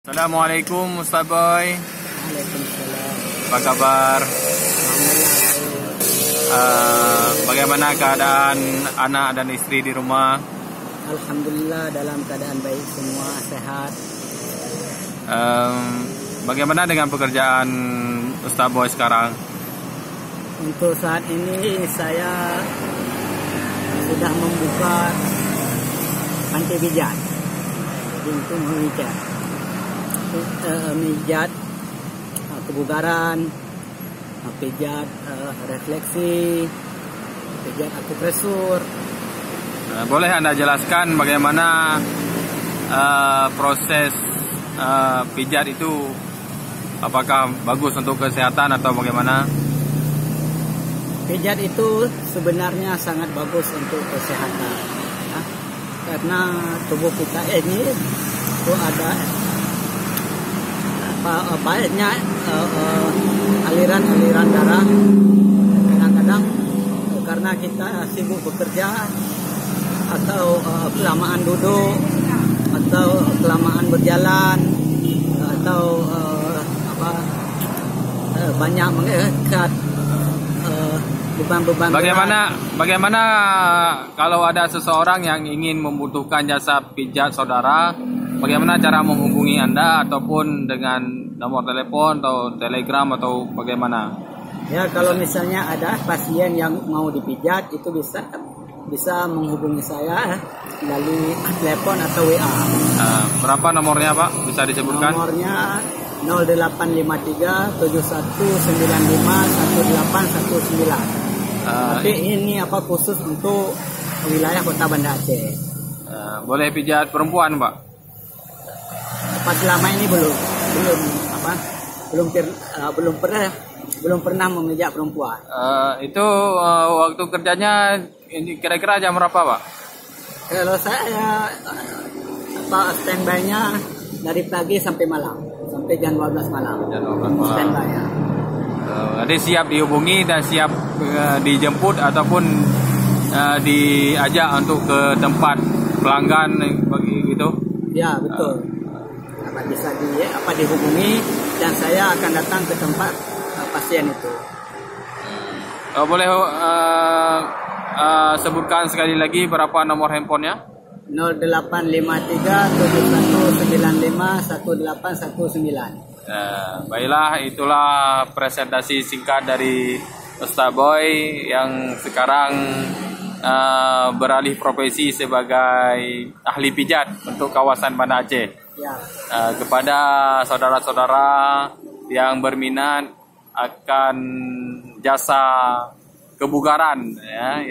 Assalamualaikum Ustaz Boy. Waalaikumsalam. Apa kabar? Bagaimana keadaan anak dan istri di rumah? Alhamdulillah dalam keadaan baik semua, sehat. Bagaimana dengan pekerjaan Ustaz Boy sekarang? Untuk saat ini saya sudah membuka panti pijat. Jadi untuk memijat kebugaran, pijat refleksi, pijat akupresur. Boleh Anda jelaskan bagaimana proses pijat itu, apakah bagus untuk kesehatan atau bagaimana? Pijat itu sebenarnya sangat bagus untuk kesehatan, ya. Karena tubuh kita ini itu ada banyak aliran darah. Kadang-kadang karena kita sibuk bekerja atau kelamaan duduk atau kelamaan berjalan atau banyak mengikat beban-beban. Bagaimana kalau ada seseorang yang ingin membutuhkan jasa pijat saudara? Bagaimana cara menghubungi Anda ataupun dengan nomor telepon atau telegram atau bagaimana? Ya, kalau misalnya ada pasien yang mau dipijat itu bisa menghubungi saya melalui telepon atau WA. Berapa nomornya Pak? Bisa disebutkan? Nomornya 0853 7195 1819. Tapi ini khusus untuk wilayah Kota Banda Aceh. Boleh pijat perempuan Pak? Selama ini belum pernah memijat perempuan. Itu waktu kerjanya kira-kira jam berapa Pak? Kalau saya standby-nya dari pagi sampai malam, sampai jam 12 malam. Standby-nya. Jadi siap dihubungi dan siap dijemput ataupun diajak untuk ke tempat pelanggan begitu? Ya, betul. Bisa dihubungi dan saya akan datang ke tempat pasien itu. Boleh sebutkan sekali lagi berapa nomor handphonenya? 0853 7195 1819. Baiklah, itulah presentasi singkat dari Ustaz Boy yang sekarang beralih profesi sebagai ahli pijat untuk kawasan Banda Aceh. Ya. Kepada saudara-saudara yang berminat akan jasa kebugaran, ya,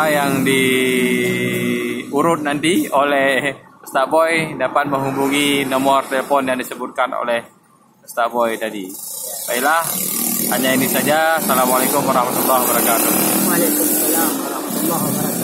yang diurut nanti oleh Ustaz Boy, dapat menghubungi nomor telepon yang disebutkan oleh Ustaz Boy tadi. Baiklah, hanya ini saja. Assalamualaikum warahmatullahi wabarakatuh. Waalaikumsalam warahmatullahi wabarakatuh.